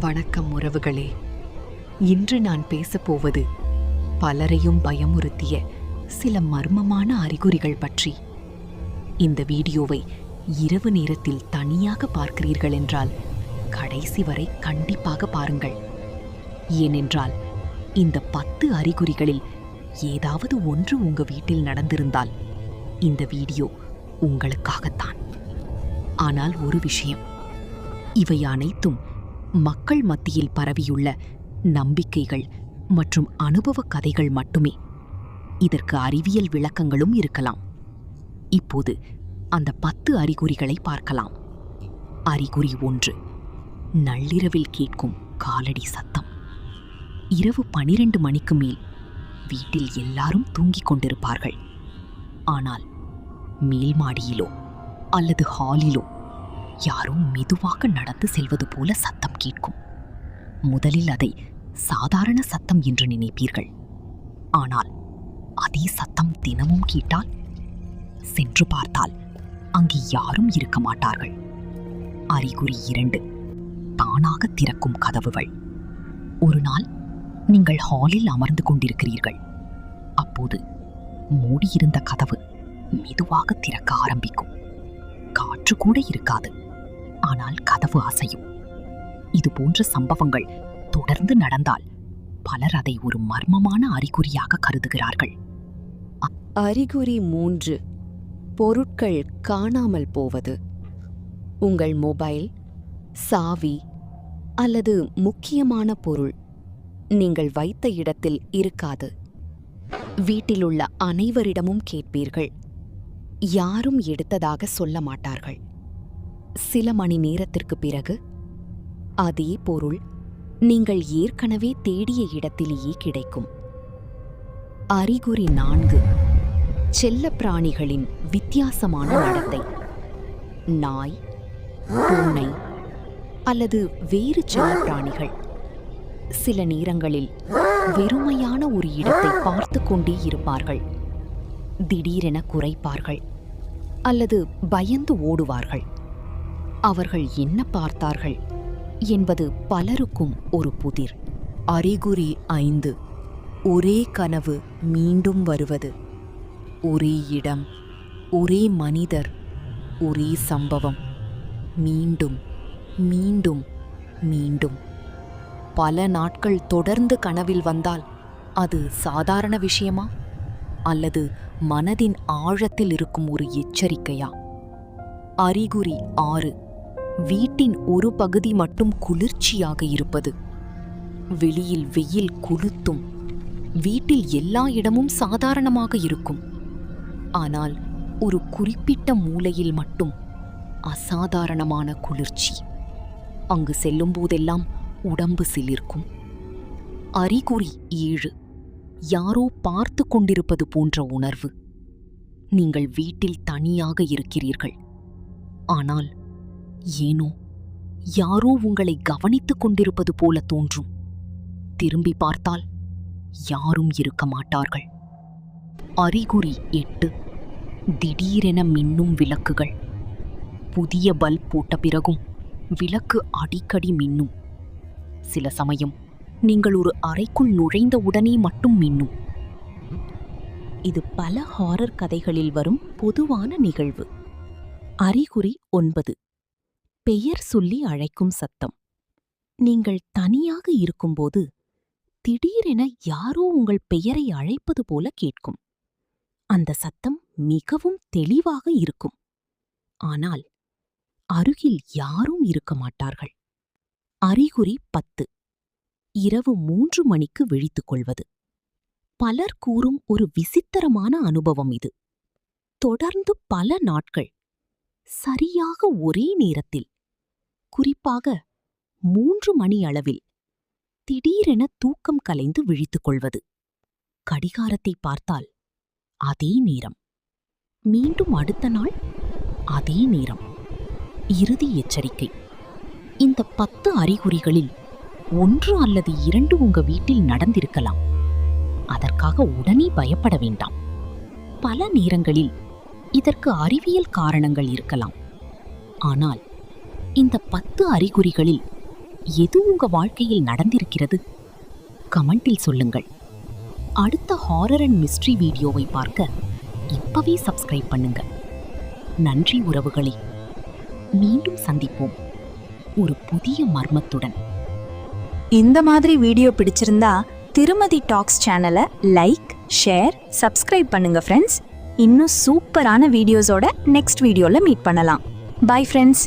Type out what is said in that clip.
வணக்கம் உறவுகளே. இன்று நான் பேசப்போவது பலரையும் பயமுறுத்திய சில மர்மமான அறிகுறிகள் பற்றி. இந்த வீடியோவை இரவு நேரத்தில் தனியாக பார்க்கிறீர்கள் என்றால் கடைசி வரை கண்டிப்பாக பாருங்கள். ஏனென்றால் இந்த 10 அறிகுறிகளில் ஏதாவது ஒன்று உங்க வீட்டில் நடந்திருந்தால் இந்த வீடியோ உங்களுக்காகத்தான். ஆனால் ஒரு விஷயம், இவை அனைத்தும் மக்கள் மத்தியில் பரவியுள்ள நம்பிக்கைகள் மற்றும் அனுபவ கதைகள் மட்டுமே. இதற்கு அறிவியல் விளக்கங்களும் இருக்கலாம். இப்போது அந்த 10 அறிகுறிகளை பார்க்கலாம். அறிகுறி 1, நள்ளிரவில் கேட்கும் காலடி சத்தம். இரவு 12 மணிக்கு மேல் வீட்டில் எல்லாரும் தூங்கிக் கொண்டிருப்பார்கள். ஆனால் மேல் மாடியிலோ அல்லது ஹாலிலோ யாரோ மெதுவாக நடந்து செல்வது போல சத்தம் கேட்கும். முதலில் அதை சாதாரண சத்தம் என்று நினைப்பீர்கள். ஆனால் அதே சத்தம் தினமும் கேட்டால், சென்று பார்த்தால் அங்கே யாரும் இருக்க மாட்டார்கள். அறிகுறி 2, தானாக திறக்கும் கதவுகள். ஒரு நாள் நீங்கள் ஹாலில் அமர்ந்து கொண்டிருக்கிறீர்கள். அப்போது மூடியிருந்த கதவு மெதுவாக திறக்க ஆரம்பிக்கும். காற்று கூட இருக்காது, ஆனால் கதவு அசையும். இது போன்ற சம்பவங்கள் தொடர்ந்து நடந்தால் பலர் அதை ஒரு மர்மமான அறிகுறியாக கருதுகிறார்கள். அறிகுறி 3, பொருட்கள் காணாமல் போவது. உங்கள் மொபைல், சாவி அல்லது முக்கியமான பொருள் நீங்கள் வைத்த இடத்தில் இருக்காது. வீட்டிலுள்ள அனைவரிடமும் கேட்பீர்கள். யாரும் எடுத்ததாக சொல்ல மாட்டார்கள். சில மணி நேரத்திற்கு பிறகு அதே பொருள் நீங்கள் ஏற்கனவே தேடிய இடத்திலேயே கிடைக்கும். அறிகுறி 4, செல்லப்பிராணிகளின் வித்தியாசமான நடத்தை. நாய், பூனை அல்லது வேறு செல்லப்பிராணிகள் சில நேரங்களில் வெறுமையான ஒரு இடத்தை பார்த்து கொண்டே இருப்பார்கள். திடீரென குரைப்பார்கள் அல்லது பயந்து ஓடுவார்கள். அவர்கள் என்ன பார்த்தார்கள் என்பது பலருக்கும் ஒரு புதிர். அறிகுறி 5, ஒரே கனவு மீண்டும் வருவது. ஒரே இடம், ஒரே மனிதர், ஒரே சம்பவம், மீண்டும் மீண்டும் மீண்டும். பல நாட்கள் தொடர்ந்து கனவில் வந்தால் அது சாதாரண விஷயமா அல்லது மனதின் ஆழத்தில் இருக்கும் ஒரு எச்சரிக்கையா? அறிகுறி 6, வீட்டின் ஒரு பகுதி மட்டும் குளிர்ச்சியாக இருப்பது. வெளியில் வெயில் கொளுத்தும், வீட்டில் எல்லா இடமும் சாதாரணமாக இருக்கும். ஆனால் ஒரு குறிப்பிட்ட மூலையில் மட்டும் அசாதாரணமான குளிர்ச்சி. அங்கு செல்லும் போதெல்லாம் உடம்பு சிலிர்க்கும். அறிகுறி 7, யாரோ பார்த்து கொண்டிருப்பது போன்ற உணர்வு. நீங்கள் வீட்டில் தனியாக இருக்கிறீர்கள். ஆனால் ஏனோ யாரோ உங்களை கவனித்துக் கொண்டிருப்பது போல தோன்றும். திரும்பி பார்த்தால் யாரும் இருக்க மாட்டார்கள். அறிகுறி 8, திடீரென மின்னும் விளக்குகள். புதிய பல்ப் போட்ட பிறகும் விளக்கு அடிக்கடி மின்னும். சில சமயம் நீங்கள் ஒரு அறைக்குள் நுழைந்த உடனே மட்டும் மின்னும். இது பல ஹாரர் கதைகளில் வரும் பொதுவான நிகழ்வு. அறிகுறி 9, பெயர் சொல்லி அழைக்கும் சத்தம். நீங்கள் தனியாக இருக்கும்போது திடீரென யாரோ உங்கள் பெயரை அழைப்பது போல கேட்கும். அந்த சத்தம் மிகவும் தெளிவாக இருக்கும். ஆனால் அருகில் யாரும் இருக்க மாட்டார்கள். அறிகுறி 10, இரவு 3 மணிக்கு விழித்துக் கொள்வது. பலர் கூறும் ஒரு விசித்திரமான அனுபவம் இது. தொடர்ந்து பல நாட்கள் சரியாக ஒரே நேரத்தில், குறிப்பாக 3 மணி அளவில் திடீரென தூக்கம் கலைந்து விழித்துக் கொள்வது. கடிகாரத்தை பார்த்தால் அதே நேரம், மீண்டும் அடுத்த நாள் அதே நேரம். இறுதி எச்சரிக்கை, இந்த 10 அறிகுறிகளில் 1 அல்லது 2 உங்க வீட்டில் நடந்திருக்கலாம். அதற்காக உடனே பயப்பட வேண்டாம். பல நேரங்களில் இதற்கு அறிவியல் காரணங்கள் இருக்கலாம். ஆனால் இந்த 10 அறிகுறிகளில் எது உங்க வாழ்க்கையில் நடந்திருக்கிறது? கமெண்டில் சொல்லுங்கள். அடுத்த ஹாரர் அண்ட் மிஸ்ட்ரி வீடியோவை பார்க்க இப்பவே சப்ஸ்கிரைப் பண்ணுங்க. நன்றி உறவுகளே. மீண்டும் சந்திப்போம் ஒரு புதிய மர்மத்துடன். இந்த மாதிரி வீடியோ பிடிச்சிருந்தா திருமதி டாக்ஸ் சேனலை லைக், ஷேர், சப்ஸ்கிரைப் பண்ணுங்க ஃப்ரெண்ட்ஸ். இன்னும் சூப்பரான வீடியோஸோட நெக்ஸ்ட் வீடியோல மீட் பண்ணலாம். Bye friends.